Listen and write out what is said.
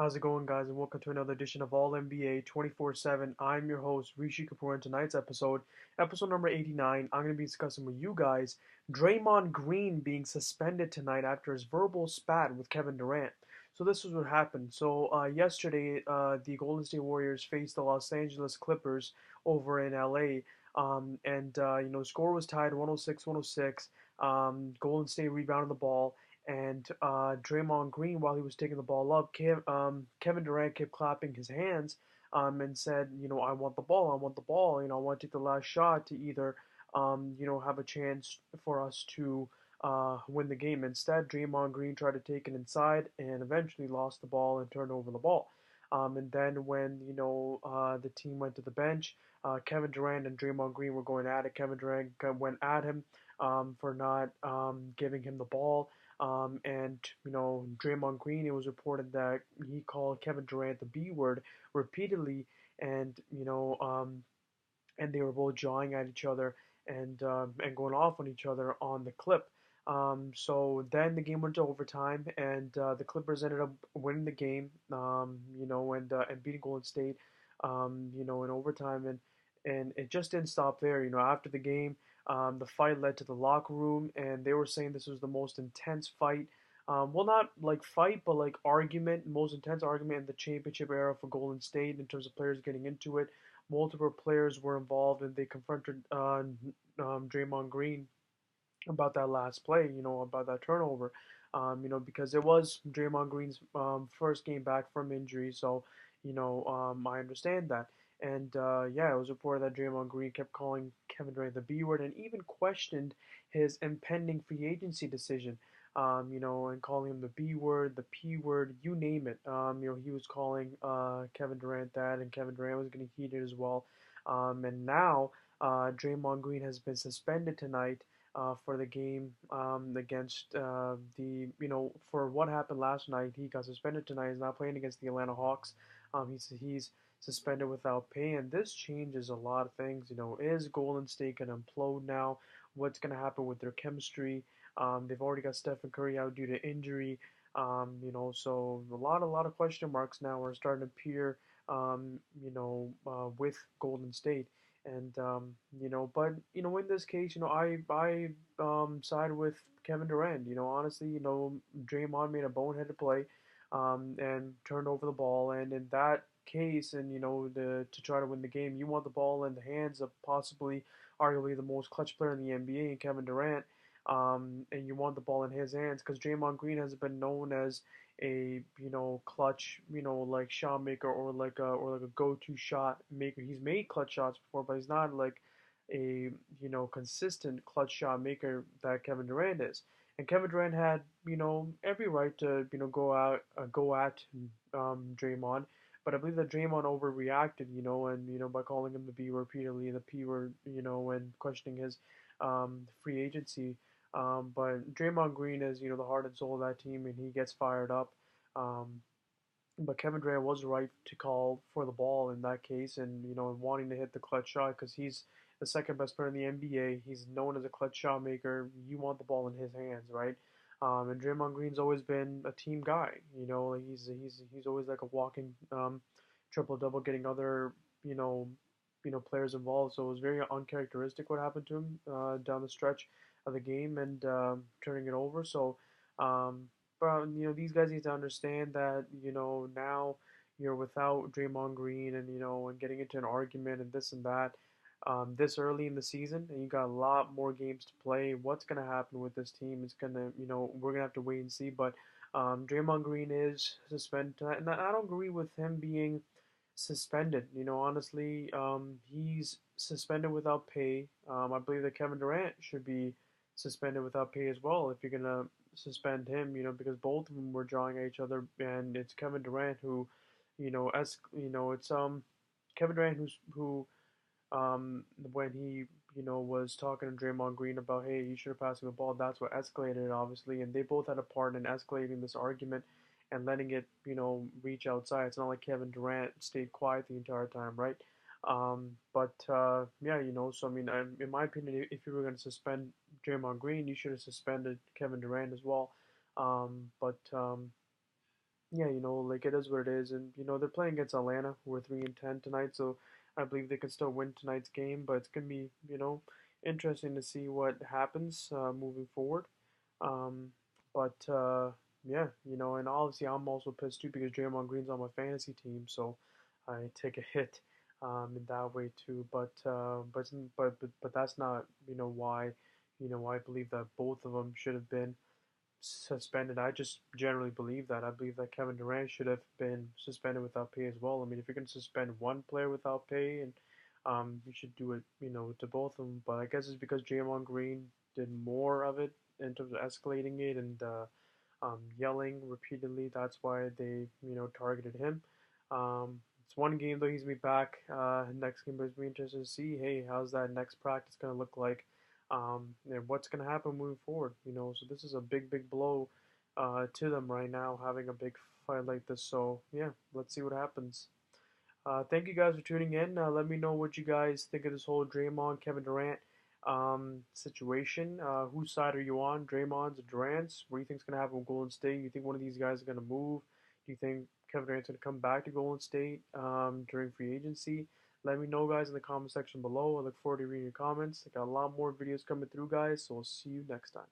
How's it going, guys? And welcome to another edition of All NBA 24/7. I'm your host, Rishi Kapoor. In tonight's episode number 89, I'm going to be discussing with you guys Draymond Green being suspended tonight after his verbal spat with Kevin Durant. So, this is what happened. Yesterday, the Golden State Warriors faced the Los Angeles Clippers over in LA. The score was tied 106-106. Golden State rebounded the ball. And Draymond Green, while he was taking the ball up, Kevin Durant kept clapping his hands and said, I want the ball, I want the ball, I want to take the last shot to either, have a chance for us to win the game. Instead, Draymond Green tried to take it inside and eventually lost the ball and turned over the ball. And then when, the team went to the bench, Kevin Durant and Draymond Green were going at it. Kevin Durant went at him for not giving him the ball. Draymond Green, it was reported that he called Kevin Durant the B word repeatedly, and and they were both jawing at each other and going off on each other on the clip. So then the game went to overtime, and the Clippers ended up winning the game, and beating Golden State, in overtime, and it just didn't stop there. After the game, the fight led to the locker room, and they were saying this was the most intense fight. Well, not like fight, but like argument, most intense argument in the championship era for Golden State in terms of players getting into it. Multiple players were involved, and they confronted Draymond Green about that last play, about that turnover, because it was Draymond Green's first game back from injury, so, I understand that. And yeah, it was reported that Draymond Green kept calling Kevin Durant the B word and even questioned his impending free agency decision. And calling him the B word, the P word, you name it. He was calling Kevin Durant that, and Kevin Durant was getting heated as well. And now Draymond Green has been suspended tonight for the game against for what happened last night. He got suspended tonight. He's not playing against the Atlanta Hawks. He's suspended without pay, and this changes a lot of things. Is Golden State gonna implode now? What's gonna happen with their chemistry? They've already got Stephen Curry out due to injury. So a lot of question marks now are starting to appear. With Golden State. And but in this case, I side with Kevin Durant. Honestly, Draymond made a boneheaded play, and turned over the ball, and in that case, and to try to win the game, you want the ball in the hands of possibly, arguably the most clutch player in the NBA, and Kevin Durant. And you want the ball in his hands because Draymond Green has been known as a clutch like shot maker or like a go-to shot maker. He's made clutch shots before, but he's not like a consistent clutch shot maker that Kevin Durant is. And Kevin Durant had every right to go at Draymond, but I believe that Draymond overreacted, and by calling him the B word repeatedly, the P word, and questioning his free agency. But Draymond Green is, the heart and soul of that team, and he gets fired up. Um, but Kevin Durant was right to call for the ball in that case, and wanting to hit the clutch shot because he's the second best player in the NBA. He's known as a clutch shot maker. You want the ball in his hands, right? And Draymond Green's always been a team guy. Like he's always like a walking triple double, getting other players involved. So it was very uncharacteristic what happened to him down the stretch of the game and turning it over. So, but these guys need to understand that now you're without Draymond Green and getting into an argument and this and that. This early in the season, and you got a lot more games to play. What's gonna happen with this team? It's gonna, we're gonna have to wait and see. But Draymond Green is suspended, and I don't agree with him being suspended. Honestly, he's suspended without pay. I believe that Kevin Durant should be suspended without pay as well if you're gonna suspend him. Because both of them were drawing at each other, and it's Kevin Durant who, it's Kevin Durant who when he was talking to Draymond Green about, hey, you should have passed him the ball. That's what escalated it, obviously, and they both had a part in escalating this argument and letting it reach outside. It's not like Kevin Durant stayed quiet the entire time, right? But yeah, so I mean, in my opinion, if you were going to suspend Draymond Green, you should have suspended Kevin Durant as well. But yeah, like it is what it is, and they're playing against Atlanta, who are 3-10 tonight, so I believe they can still win tonight's game, but it's gonna be interesting to see what happens moving forward. Um, but yeah, and obviously I'm also pissed too because Draymond Green's on my fantasy team, so I take a hit in that way too. But that's not why I believe that both of them should have been suspended. I just generally believe that. I believe that Kevin Durant should have been suspended without pay as well. I mean, if you're going to suspend one player without pay, and you should do it, to both of them. But I guess it's because Draymond Green did more of it in terms of escalating it and yelling repeatedly. That's why they, targeted him. It's one game though. He's gonna be back next game, but it's gonna be interesting to see. Hey, how's that next practice gonna look like? And what's going to happen moving forward. So this is a big, big blow to them right now, having a big fight like this. So yeah, let's see what happens. Thank you guys for tuning in. Let me know what you guys think of this whole Draymond Kevin Durant situation. Whose side are you on? Draymond's or Durant's? What do you think is going to happen with Golden State? You think one of these guys is going to move? Do you think Kevin Durant's going to come back to Golden State during free agency? Let me know, guys, in the comment section below. I look forward to reading your comments. I got a lot more videos coming through, guys, so I'll see you next time.